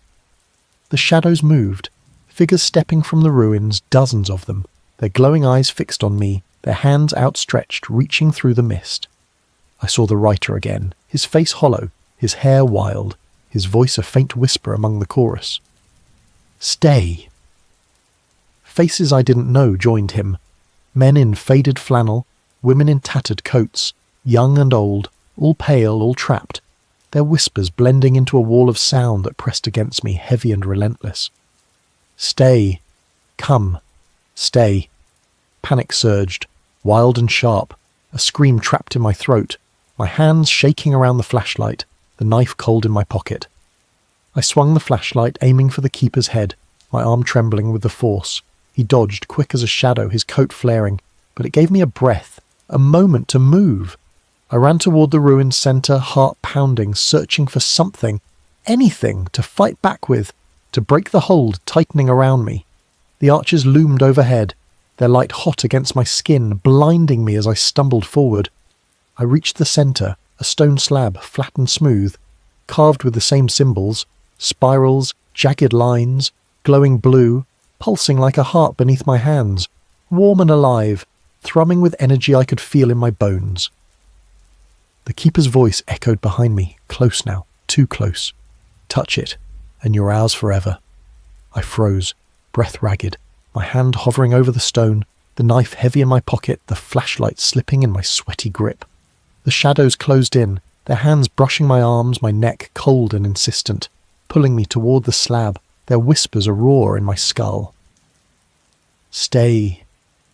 The shadows moved, figures stepping from the ruins, dozens of them, their glowing eyes fixed on me, their hands outstretched, reaching through the mist. I saw the writer again, his face hollow, his hair wild, his voice a faint whisper among the chorus. "Stay." Faces I didn't know joined him, men in faded flannel, women in tattered coats, young and old, all pale, all trapped, their whispers blending into a wall of sound that pressed against me, heavy and relentless. "Stay. Come. Stay." Panic surged, wild and sharp, a scream trapped in my throat, my hands shaking around the flashlight, the knife cold in my pocket. I swung the flashlight, aiming for the keeper's head, my arm trembling with the force. He dodged, quick as a shadow, his coat flaring, but it gave me a breath, a moment to move. I ran toward the ruin's centre, heart pounding, searching for something, anything, to fight back with, to break the hold tightening around me. The arches loomed overhead, their light hot against my skin, blinding me as I stumbled forward. I reached the centre, a stone slab, flat and smooth, carved with the same symbols, spirals, jagged lines, glowing blue, pulsing like a heart beneath my hands, warm and alive, thrumming with energy I could feel in my bones. The keeper's voice echoed behind me, close now, too close. "Touch it, and you're ours forever." I froze, breath ragged, my hand hovering over the stone, the knife heavy in my pocket, the flashlight slipping in my sweaty grip. The shadows closed in, their hands brushing my arms, my neck cold and insistent, pulling me toward the slab, their whispers a roar in my skull. "Stay,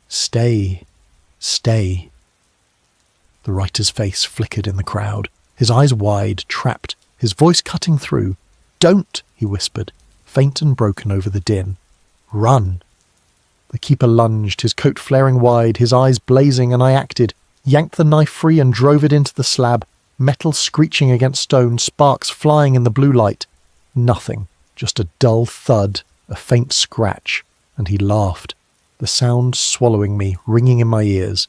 stay, stay." The writer's face flickered in the crowd, his eyes wide, trapped, his voice cutting through, "Don't!" he whispered, faint and broken over the din. "Run!" The keeper lunged, his coat flaring wide, his eyes blazing, and I acted, yanked the knife free and drove it into the slab, metal screeching against stone, sparks flying in the blue light. Nothing, just a dull thud, a faint scratch, and he laughed, the sound swallowing me, ringing in my ears.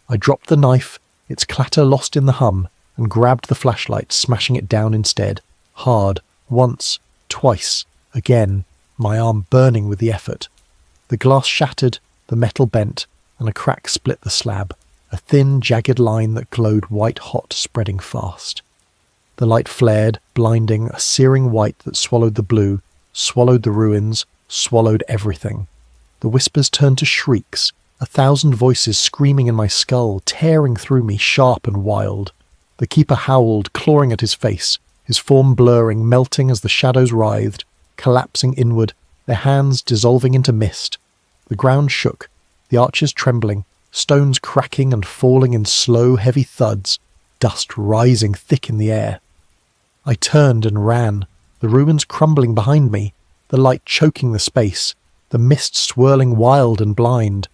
I dropped the knife, its clatter lost in the hum, and grabbed the flashlight, smashing it down instead, hard, once, twice, again, my arm burning with the effort. The glass shattered, the metal bent, and a crack split the slab, a thin, jagged line that glowed white-hot, spreading fast. The light flared, blinding, a searing white that swallowed the blue, swallowed the ruins, swallowed everything. The whispers turned to shrieks, 1,000 voices screaming in my skull, tearing through me, sharp and wild. The keeper howled, clawing at his face, his form blurring, melting as the shadows writhed, collapsing inward, their hands dissolving into mist. The ground shook, the arches trembling, stones cracking and falling in slow, heavy thuds, dust rising thick in the air. I turned and ran, the ruins crumbling behind me, the light choking the space, the mist swirling wild and blind.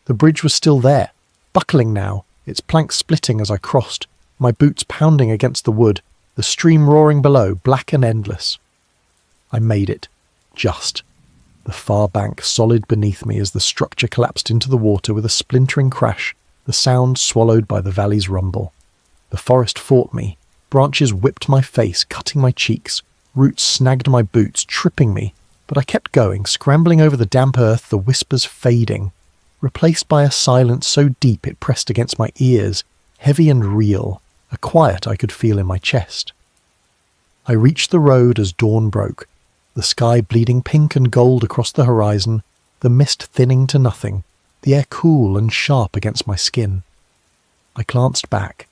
The bridge was still there, buckling now, its planks splitting as I crossed, my boots pounding against the wood, the stream roaring below, black and endless. I made it. Just. The far bank solid beneath me as the structure collapsed into the water with a splintering crash, the sound swallowed by the valley's rumble. The forest fought me. Branches whipped my face, cutting my cheeks. Roots snagged my boots, tripping me. But I kept going, scrambling over the damp earth, the whispers fading, replaced by a silence so deep it pressed against my ears, heavy and real, a quiet I could feel in my chest. I reached the road as dawn broke, the sky bleeding pink and gold across the horizon, the mist thinning to nothing, the air cool and sharp against my skin. I glanced back.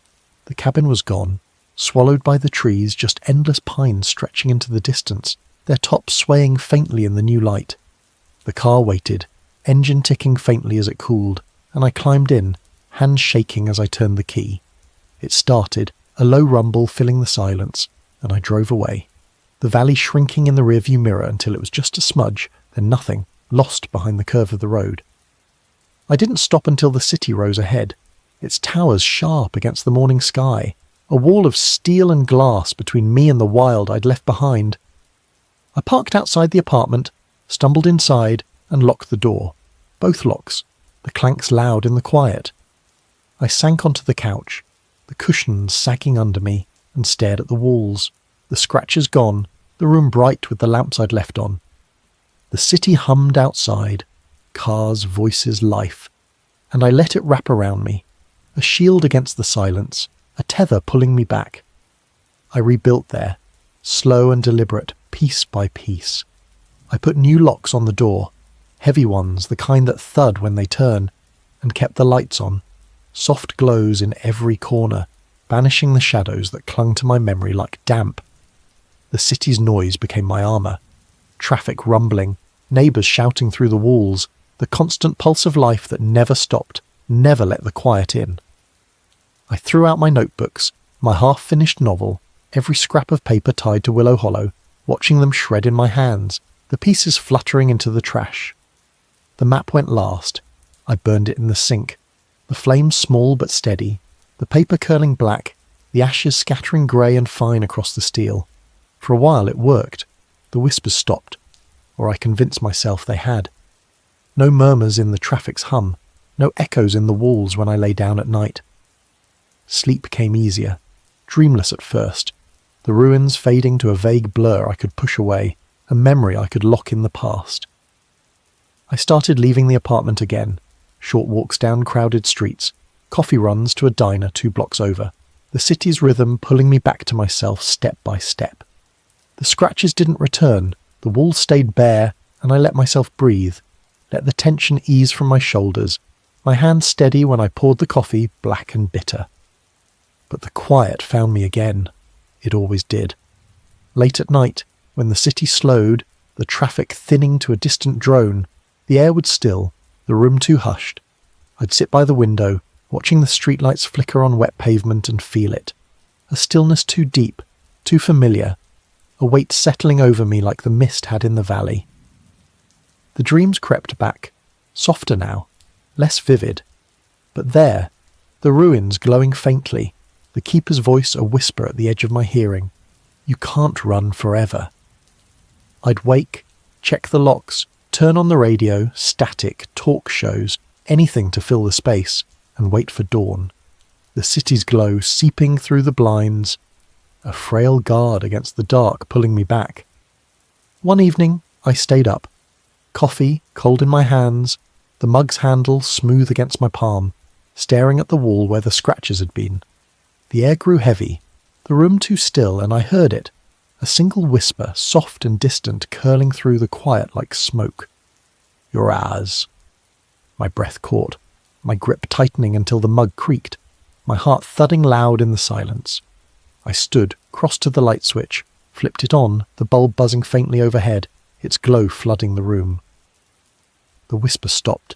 The cabin was gone, swallowed by the trees, just endless pines stretching into the distance, their tops swaying faintly in the new light. The car waited, engine ticking faintly as it cooled, and I climbed in, hands shaking as I turned the key. It started, a low rumble filling the silence, and I drove away. The valley shrinking in the rearview mirror until it was just a smudge, then nothing, lost behind the curve of the road. I didn't stop until the city rose ahead, its towers sharp against the morning sky, a wall of steel and glass between me and the wild I'd left behind. I parked outside the apartment, stumbled inside, and locked the door. Both locks, the clanks loud in the quiet. I sank onto the couch, the cushions sagging under me, and stared at the walls, the scratches gone, the room bright with the lamps I'd left on. The city hummed outside, cars, voices, life, and I let it wrap around me, a shield against the silence, a tether pulling me back. I rebuilt there, slow and deliberate, piece by piece. I put new locks on the door, heavy ones, the kind that thud when they turn, and kept the lights on, soft glows in every corner, banishing the shadows that clung to my memory like damp. The city's noise became my armour. Traffic rumbling, neighbours shouting through the walls, the constant pulse of life that never stopped, never let the quiet in. I threw out my notebooks, my half-finished novel, every scrap of paper tied to Willow Hollow, watching them shred in my hands, the pieces fluttering into the trash. The map went last. I burned it in the sink, the flame small but steady, the paper curling black, the ashes scattering grey and fine across the steel. For a while it worked. The whispers stopped, or I convinced myself they had. No murmurs in the traffic's hum, no echoes in the walls when I lay down at night. Sleep came easier, dreamless at first, the ruins fading to a vague blur I could push away, a memory I could lock in the past. I started leaving the apartment again, short walks down crowded streets, coffee runs to a diner 2 blocks over, the city's rhythm pulling me back to myself step by step. The scratches didn't return, the walls stayed bare, and I let myself breathe, let the tension ease from my shoulders, my hand steady when I poured the coffee, black and bitter. But the quiet found me again. It always did. Late at night, when the city slowed, the traffic thinning to a distant drone, the air would still, the room too hushed. I'd sit by the window, watching the streetlights flicker on wet pavement and feel it. A stillness too deep, too familiar. a weight settling over me like the mist had in the valley. The dreams crept back, softer now, less vivid. But there, the ruins glowing faintly, the keeper's voice a whisper at the edge of my hearing. You can't run forever. I'd wake, check the locks, turn on the radio, static, talk shows, anything to fill the space, and wait for dawn. The city's glow seeping through the blinds, a frail guard against the dark pulling me back. One evening, I stayed up. Coffee, cold in my hands, the mug's handle smooth against my palm, staring at the wall where the scratches had been. The air grew heavy, the room too still, and I heard it, a single whisper, soft and distant, curling through the quiet like smoke. You're ours. My breath caught, my grip tightening until the mug creaked, my heart thudding loud in the silence. I stood, crossed to the light switch, flipped it on, the bulb buzzing faintly overhead, its glow flooding the room. The whisper stopped,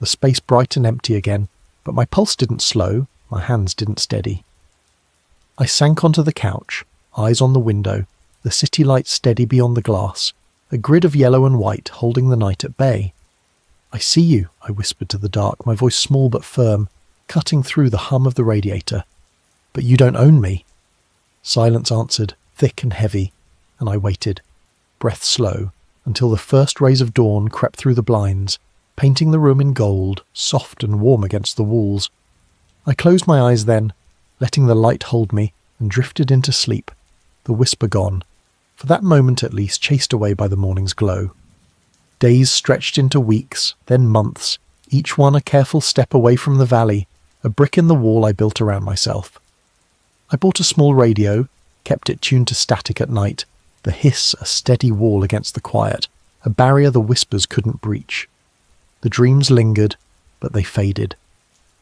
the space bright and empty again, but my pulse didn't slow, my hands didn't steady. I sank onto the couch, eyes on the window, the city light steady beyond the glass, a grid of yellow and white holding the night at bay. I see you, I whispered to the dark, my voice small but firm, cutting through the hum of the radiator. But you don't own me. Silence answered, thick and heavy, and I waited, breath slow, until the first rays of dawn crept through the blinds, painting the room in gold, soft and warm against the walls. I closed my eyes then, letting the light hold me, and drifted into sleep, the whisper gone, for that moment at least chased away by the morning's glow. Days stretched into weeks, then months, each one a careful step away from the valley, a brick in the wall I built around myself. I bought a small radio, kept it tuned to static at night, the hiss a steady wall against the quiet, a barrier the whispers couldn't breach. The dreams lingered, but they faded.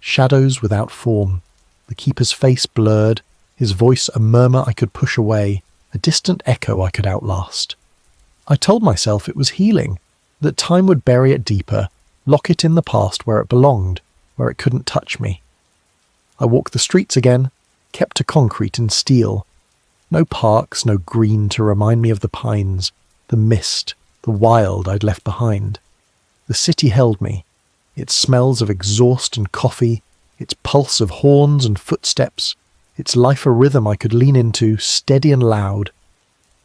Shadows without form, the keeper's face blurred, his voice a murmur I could push away, a distant echo I could outlast. I told myself it was healing, that time would bury it deeper, lock it in the past where it belonged, where it couldn't touch me. I walked the streets again, kept to concrete and steel. No parks, no green to remind me of the pines, the mist, the wild I'd left behind. The city held me, its smells of exhaust and coffee, its pulse of horns and footsteps, its life a rhythm I could lean into, steady and loud.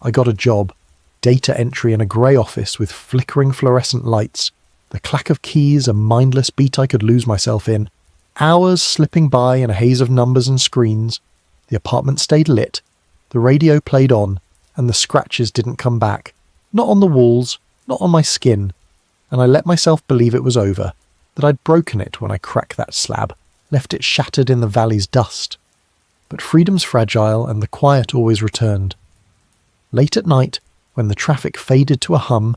I got a job, data entry in a grey office with flickering fluorescent lights, the clack of keys a mindless beat I could lose myself in, hours slipping by in a haze of numbers and screens. The apartment stayed lit, the radio played on, and the scratches didn't come back, not on the walls, not on my skin, and I let myself believe it was over, that I'd broken it when I cracked that slab, left it shattered in the valley's dust. But freedom's fragile, and the quiet always returned. Late at night, when the traffic faded to a hum,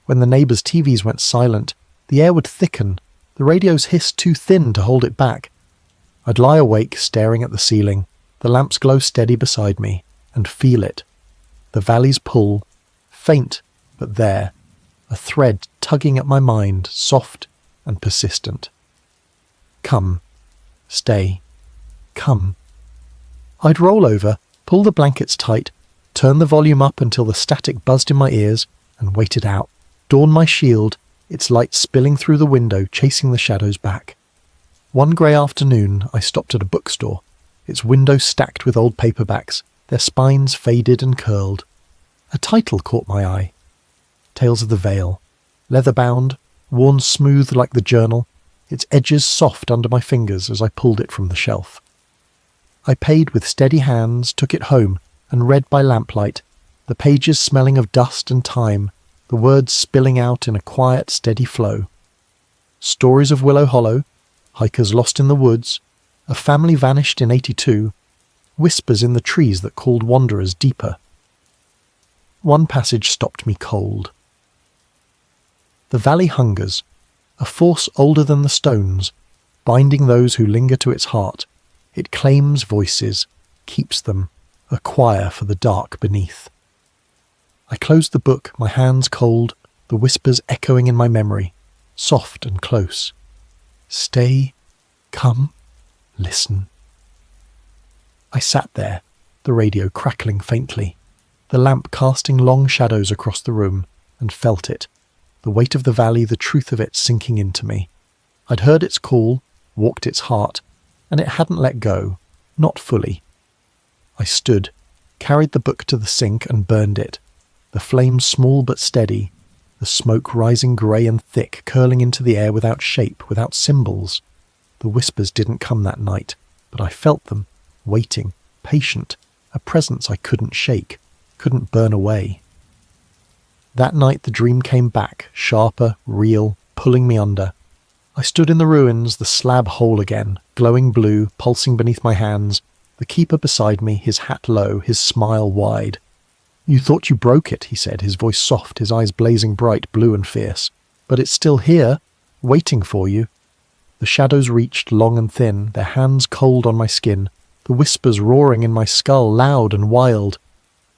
when the neighbours' TVs went silent, the air would thicken, the radio's hiss too thin to hold it back. I'd lie awake, staring at the ceiling, the lamp's glow steady beside me, and feel it. The valley's pull, faint, but there, a thread tugging at my mind, soft and persistent. Come, stay, come. I'd roll over, pull the blankets tight, turn the volume up until the static buzzed in my ears, and wait it out, dawn my shield, its light spilling through the window, chasing the shadows back. One grey afternoon, I stopped at a bookstore, its window stacked with old paperbacks, their spines faded and curled. A title caught my eye. Tales of the Vale, leather-bound, worn smooth like the journal, its edges soft under my fingers as I pulled it from the shelf. I paid with steady hands, took it home, and read by lamplight, the pages smelling of dust and time, the words spilling out in a quiet, steady flow. Stories of Willow Hollow, hikers lost in the woods, a family vanished in '82, whispers in the trees that called wanderers deeper. One passage stopped me cold. The valley hungers, a force older than the stones, binding those who linger to its heart. It claims voices, keeps them, a choir for the dark beneath. I closed the book, my hands cold, the whispers echoing in my memory, soft and close. Stay, come, listen. I sat there, the radio crackling faintly. the lamp casting long shadows across the room, and felt it, the weight of the valley, the truth of it sinking into me. I'd heard its call, walked its heart, and it hadn't let go, not fully. I stood, carried the book to the sink and burned it, the flame small but steady, the smoke rising grey and thick, curling into the air without shape, without symbols. The whispers didn't come that night, but I felt them, waiting, patient, a presence I couldn't shake, couldn't burn away. That night the dream came back, sharper, real, pulling me under. I stood in the ruins, the slab whole again, glowing blue, pulsing beneath my hands, the keeper beside me, his hat low, his smile wide. "You thought you broke it," he said, his voice soft, his eyes blazing bright, blue and fierce. "But it's still here, waiting for you." The shadows reached, long and thin, their hands cold on my skin, the whispers roaring in my skull, loud and wild.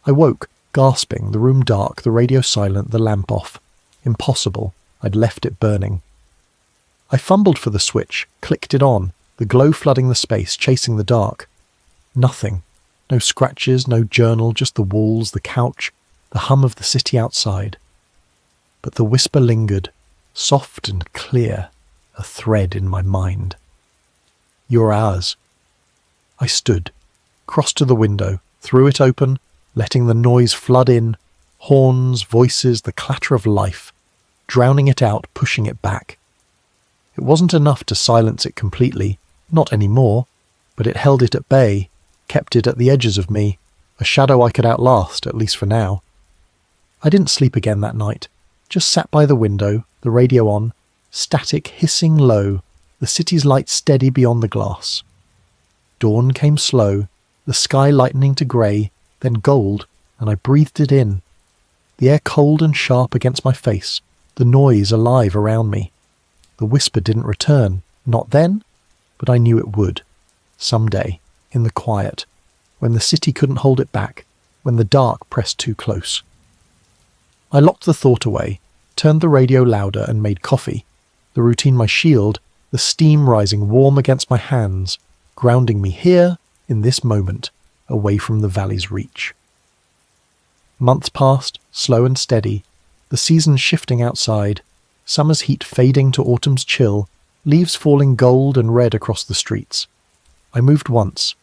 I woke, gasping, the room dark, the radio silent, the lamp off. Impossible. I'd left it burning. I fumbled for the switch, clicked it on, the glow flooding the space, chasing the dark. Nothing. No scratches, no journal, just the walls, the couch, the hum of the city outside. But the whisper lingered, soft and clear, a thread in my mind. "You're ours." I stood, crossed to the window, threw it open, letting the noise flood in, horns, voices, the clatter of life, drowning it out, pushing it back. It wasn't enough to silence it completely, not anymore, but it held it at bay, kept it at the edges of me, a shadow I could outlast, at least for now. I didn't sleep again that night, just sat by the window, the radio on, static, hissing low, the city's light steady beyond the glass. Dawn came slow, the sky lightening to grey, then gold, and I breathed it in. The air cold and sharp against my face, the noise alive around me. The whisper didn't return, not then, but I knew it would. Someday, in the quiet, when the city couldn't hold it back, when the dark pressed too close. I locked the thought away, turned the radio louder and made coffee, the routine my shield, the steam rising warm against my hands, grounding me here, in this moment, away from the valley's reach. Months passed, slow and steady, the seasons shifting outside, summer's heat fading to autumn's chill, leaves falling gold and red across the streets. I moved once,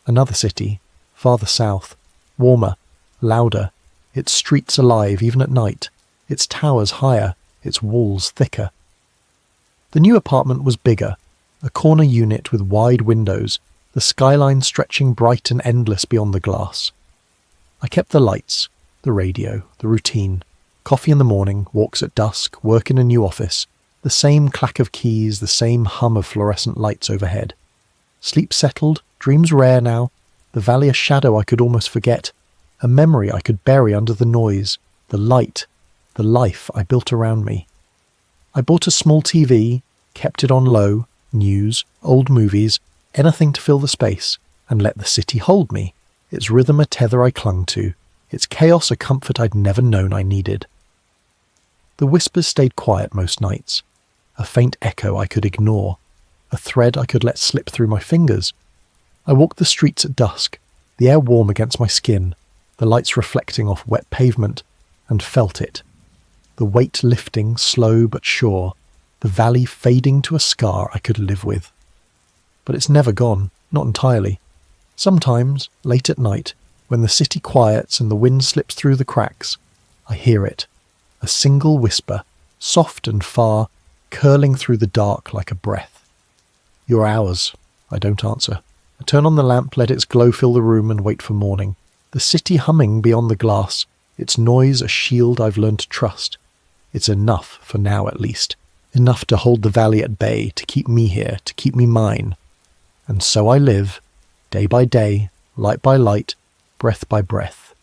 another city, farther south, warmer, louder, its streets alive even at night, its towers higher, its walls thicker. The new apartment was bigger, a corner unit with wide windows, the skyline stretching bright and endless beyond the glass. I kept the lights, the radio, the routine, coffee in the morning, walks at dusk, work in a new office, the same clack of keys, the same hum of fluorescent lights overhead. Sleep settled, dreams rare now, the valley a shadow I could almost forget, a memory I could bury under the noise, the light, the life I built around me. I bought a small TV, kept it on low, news, old movies, anything to fill the space, and let the city hold me, its rhythm a tether I clung to, its chaos a comfort I'd never known I needed. The whispers stayed quiet most nights, a faint echo I could ignore, a thread I could let slip through my fingers. I walked the streets at dusk, the air warm against my skin, the lights reflecting off wet pavement, and felt it. The weight lifting, slow but sure, the valley fading to a scar I could live with. But it's never gone, not entirely. Sometimes, late at night, when the city quiets and the wind slips through the cracks, I hear it, a single whisper, soft and far, curling through the dark like a breath. "You're ours." I don't answer. I turn on the lamp, let its glow fill the room and wait for morning. The city humming beyond the glass, its noise a shield I've learned to trust. It's enough, for now at least. Enough to hold the valley at bay, to keep me here, to keep me mine. And so I live, day by day, light by light, breath by breath.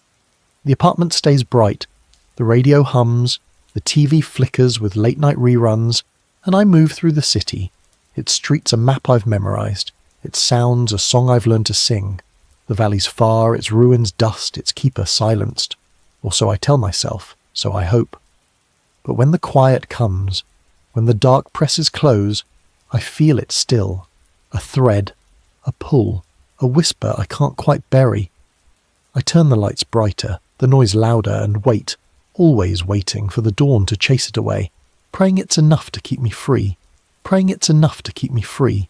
The apartment stays bright, the radio hums, the TV flickers with late-night reruns, and I move through the city, its streets a map I've memorized, its sounds a song I've learned to sing, the valley's far, its ruins dust, its keeper silenced. Or so I tell myself, so I hope. But when the quiet comes, when the dark presses close, I feel it still, a thread, a pull, a whisper I can't quite bury. I turn the lights brighter, the noise louder, and wait, always waiting for the dawn to chase it away, praying it's enough to keep me free, praying it's enough to keep me free,